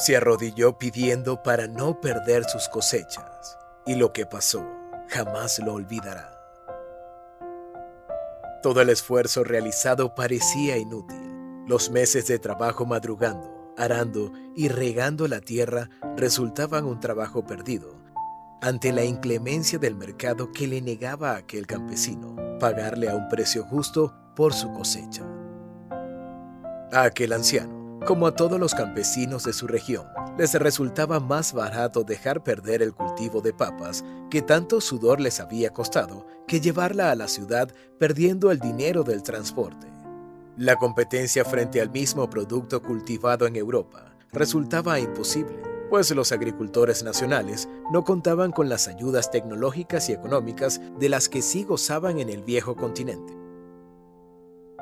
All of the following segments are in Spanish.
Se arrodilló pidiendo para no perder sus cosechas, y lo que pasó jamás lo olvidará. Todo el esfuerzo realizado parecía inútil. Los meses de trabajo madrugando, arando y regando la tierra resultaban un trabajo perdido ante la inclemencia del mercado que le negaba a aquel campesino pagarle a un precio justo por su cosecha. A aquel anciano, como a todos los campesinos de su región, les resultaba más barato dejar perder el cultivo de papas que tanto sudor les había costado que llevarla a la ciudad perdiendo el dinero del transporte. La competencia frente al mismo producto cultivado en Europa resultaba imposible, pues los agricultores nacionales no contaban con las ayudas tecnológicas y económicas de las que sí gozaban en el viejo continente.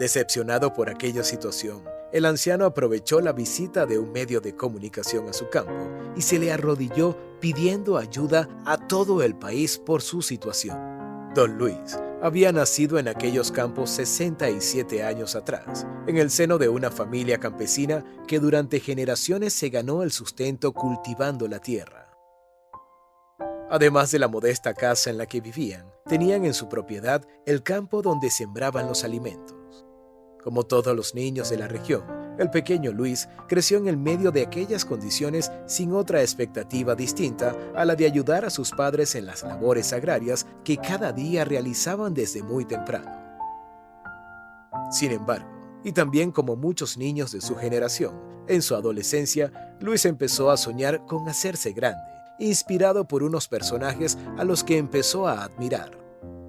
Decepcionado por aquella situación, el anciano aprovechó la visita de un medio de comunicación a su campo y se le arrodilló pidiendo ayuda a todo el país por su situación. Don Luis había nacido en aquellos campos 67 años atrás, en el seno de una familia campesina que durante generaciones se ganó el sustento cultivando la tierra. Además de la modesta casa en la que vivían, tenían en su propiedad el campo donde sembraban los alimentos. Como todos los niños de la región, el pequeño Luis creció en el medio de aquellas condiciones sin otra expectativa distinta a la de ayudar a sus padres en las labores agrarias que cada día realizaban desde muy temprano. Sin embargo, y también como muchos niños de su generación, en su adolescencia, Luis empezó a soñar con hacerse grande, inspirado por unos personajes a los que empezó a admirar.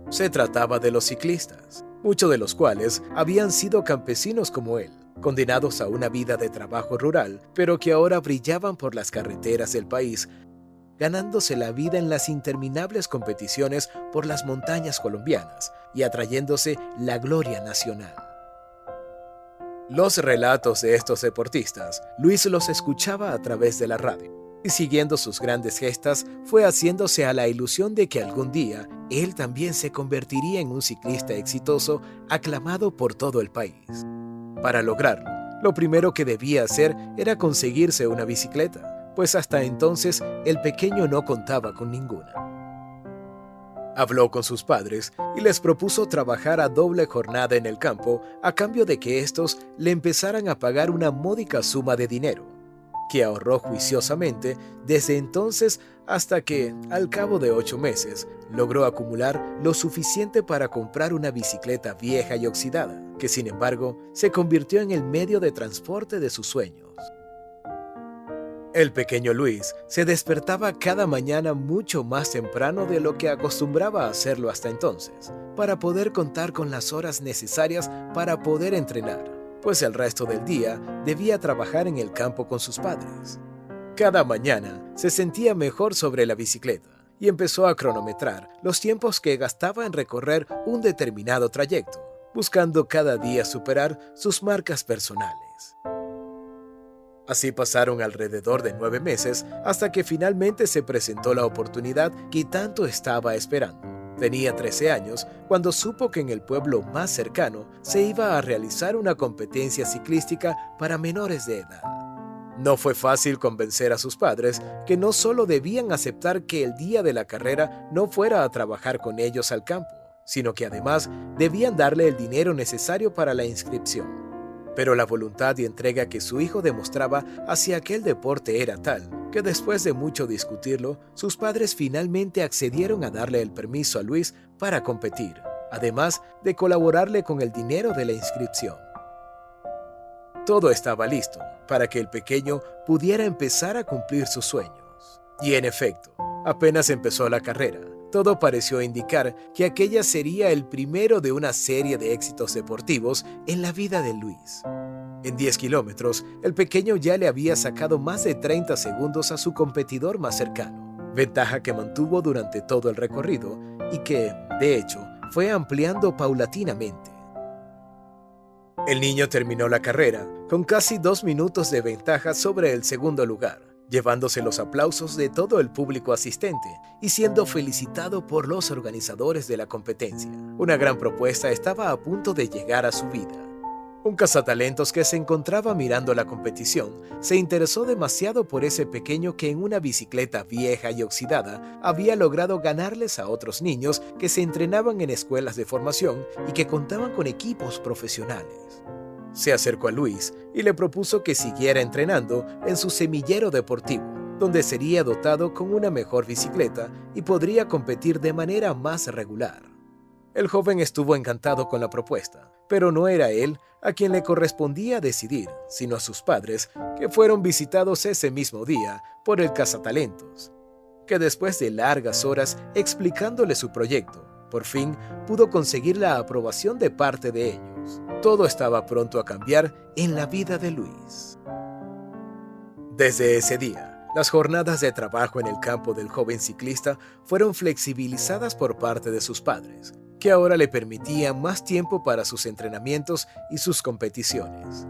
Se trataba de los ciclistas, muchos de los cuales habían sido campesinos como él, condenados a una vida de trabajo rural, pero que ahora brillaban por las carreteras del país, ganándose la vida en las interminables competiciones por las montañas colombianas y atrayéndose la gloria nacional. Los relatos de estos deportistas, Luis los escuchaba a través de la radio, y siguiendo sus grandes gestas, fue haciéndose a la ilusión de que algún día él también se convertiría en un ciclista exitoso aclamado por todo el país. Para lograrlo, lo primero que debía hacer era conseguirse una bicicleta, pues hasta entonces el pequeño no contaba con ninguna. Habló con sus padres y les propuso trabajar a doble jornada en el campo a cambio de que estos le empezaran a pagar una módica suma de dinero, que ahorró juiciosamente desde entonces hasta que, al cabo de 8 meses, logró acumular lo suficiente para comprar una bicicleta vieja y oxidada, que sin embargo se convirtió en el medio de transporte de sus sueños. El pequeño Luis se despertaba cada mañana mucho más temprano de lo que acostumbraba a hacerlo hasta entonces, para poder contar con las horas necesarias para poder entrenar, pues el resto del día debía trabajar en el campo con sus padres. Cada mañana se sentía mejor sobre la bicicleta y empezó a cronometrar los tiempos que gastaba en recorrer un determinado trayecto, buscando cada día superar sus marcas personales. Así pasaron alrededor de 9 meses hasta que finalmente se presentó la oportunidad que tanto estaba esperando. Tenía 13 años cuando supo que en el pueblo más cercano se iba a realizar una competencia ciclística para menores de edad. No fue fácil convencer a sus padres que no solo debían aceptar que el día de la carrera no fuera a trabajar con ellos al campo, sino que además debían darle el dinero necesario para la inscripción. Pero la voluntad y entrega que su hijo demostraba hacia aquel deporte era tal que después de mucho discutirlo, sus padres finalmente accedieron a darle el permiso a Luis para competir, además de colaborarle con el dinero de la inscripción. Todo estaba listo para que el pequeño pudiera empezar a cumplir sus sueños. Y en efecto, apenas empezó la carrera, todo pareció indicar que aquella sería el primero de una serie de éxitos deportivos en la vida de Luis. En 10 kilómetros, el pequeño ya le había sacado más de 30 segundos a su competidor más cercano, ventaja que mantuvo durante todo el recorrido y que, de hecho, fue ampliando paulatinamente. El niño terminó la carrera con casi 2 minutos de ventaja sobre el segundo lugar, llevándose los aplausos de todo el público asistente y siendo felicitado por los organizadores de la competencia. Una gran propuesta estaba a punto de llegar a su vida. Un cazatalentos que se encontraba mirando la competición se interesó demasiado por ese pequeño que en una bicicleta vieja y oxidada había logrado ganarles a otros niños que se entrenaban en escuelas de formación y que contaban con equipos profesionales. Se acercó a Luis y le propuso que siguiera entrenando en su semillero deportivo, donde sería dotado con una mejor bicicleta y podría competir de manera más regular. El joven estuvo encantado con la propuesta, pero no era él a quien le correspondía decidir, sino a sus padres, que fueron visitados ese mismo día por el cazatalentos, que después de largas horas explicándole su proyecto, por fin pudo conseguir la aprobación de parte de ellos. Todo estaba pronto a cambiar en la vida de Luis. Desde ese día, las jornadas de trabajo en el campo del joven ciclista fueron flexibilizadas por parte de sus padres, que ahora le permitían más tiempo para sus entrenamientos y sus competiciones.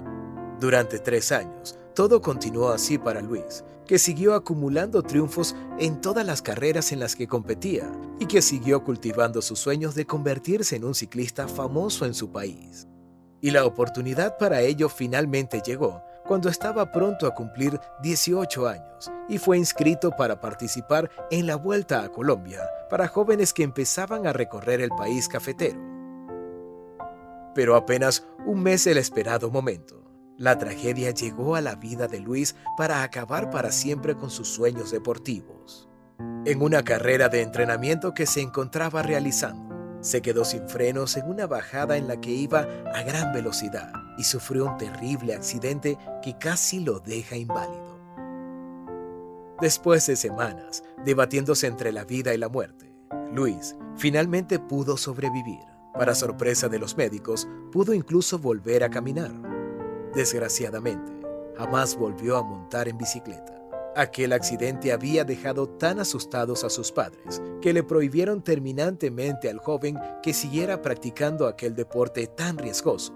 Durante 3 años, todo continuó así para Luis, que siguió acumulando triunfos en todas las carreras en las que competía y que siguió cultivando sus sueños de convertirse en un ciclista famoso en su país. Y la oportunidad para ello finalmente llegó cuando estaba pronto a cumplir 18 años y fue inscrito para participar en la Vuelta a Colombia para jóvenes que empezaban a recorrer el país cafetero. Pero apenas un mes del esperado momento, la tragedia llegó a la vida de Luis para acabar para siempre con sus sueños deportivos. En una carrera de entrenamiento que se encontraba realizando, se quedó sin frenos en una bajada en la que iba a gran velocidad y sufrió un terrible accidente que casi lo deja inválido. Después de semanas debatiéndose entre la vida y la muerte, Luis finalmente pudo sobrevivir. Para sorpresa de los médicos, pudo incluso volver a caminar. Desgraciadamente, jamás volvió a montar en bicicleta. Aquel accidente había dejado tan asustados a sus padres que le prohibieron terminantemente al joven que siguiera practicando aquel deporte tan riesgoso.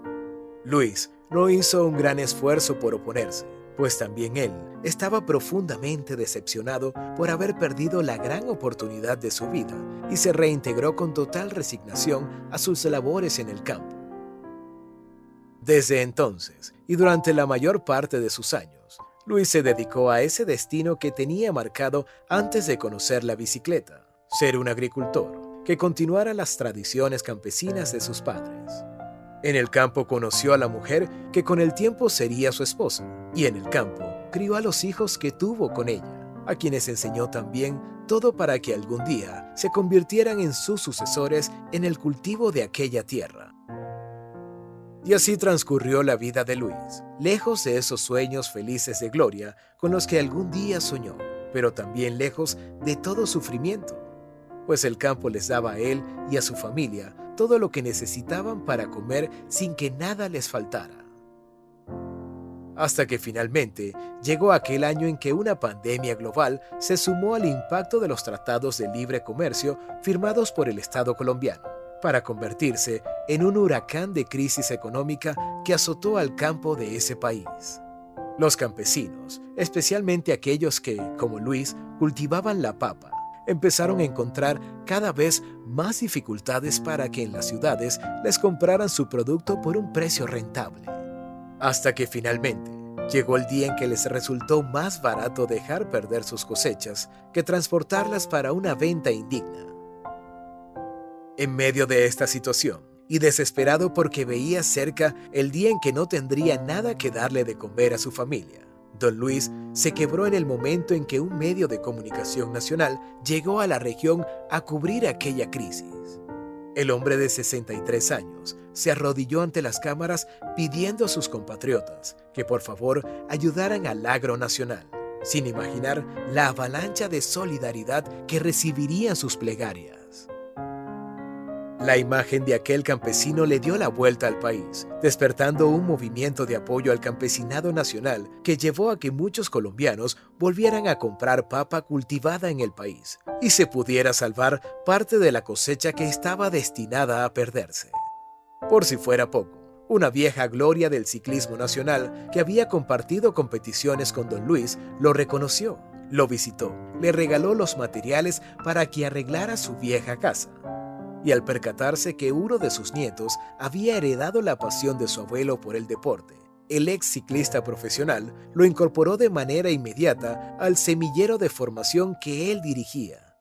Luis no hizo un gran esfuerzo por oponerse, pues también él estaba profundamente decepcionado por haber perdido la gran oportunidad de su vida y se reintegró con total resignación a sus labores en el campo. Desde entonces, y durante la mayor parte de sus años, Luis se dedicó a ese destino que tenía marcado antes de conocer la bicicleta, ser un agricultor que continuara las tradiciones campesinas de sus padres. En el campo conoció a la mujer que con el tiempo sería su esposa, y en el campo crió a los hijos que tuvo con ella, a quienes enseñó también todo para que algún día se convirtieran en sus sucesores en el cultivo de aquella tierra. Y así transcurrió la vida de Luis, lejos de esos sueños felices de gloria con los que algún día soñó, pero también lejos de todo sufrimiento, pues el campo les daba a él y a su familia todo lo que necesitaban para comer sin que nada les faltara. Hasta que finalmente llegó aquel año en que una pandemia global se sumó al impacto de los tratados de libre comercio firmados por el Estado colombiano, para convertirse en un huracán de crisis económica que azotó al campo de ese país. Los campesinos, especialmente aquellos que, como Luis, cultivaban la papa, empezaron a encontrar cada vez más dificultades para que en las ciudades les compraran su producto por un precio rentable. Hasta que finalmente llegó el día en que les resultó más barato dejar perder sus cosechas que transportarlas para una venta indigna. En medio de esta situación, y desesperado porque veía cerca el día en que no tendría nada que darle de comer a su familia, don Luis se quebró en el momento en que un medio de comunicación nacional llegó a la región a cubrir aquella crisis. El hombre de 63 años se arrodilló ante las cámaras pidiendo a sus compatriotas que por favor ayudaran al agro nacional, sin imaginar la avalancha de solidaridad que recibirían sus plegarias. La imagen de aquel campesino le dio la vuelta al país, despertando un movimiento de apoyo al campesinado nacional que llevó a que muchos colombianos volvieran a comprar papa cultivada en el país y se pudiera salvar parte de la cosecha que estaba destinada a perderse. Por si fuera poco, una vieja gloria del ciclismo nacional que había compartido competiciones con don Luis lo reconoció, lo visitó, le regaló los materiales para que arreglara su vieja casa. y al percatarse que uno de sus nietos había heredado la pasión de su abuelo por el deporte, el ex ciclista profesional lo incorporó de manera inmediata al semillero de formación que él dirigía,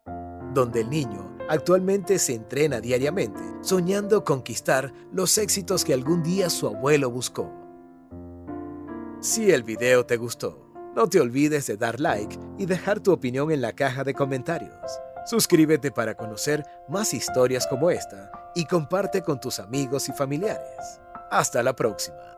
donde el niño actualmente se entrena diariamente, soñando conquistar los éxitos que algún día su abuelo buscó. Si el video te gustó, no te olvides de dar like y dejar tu opinión en la caja de comentarios. Suscríbete para conocer más historias como esta y comparte con tus amigos y familiares. Hasta la próxima.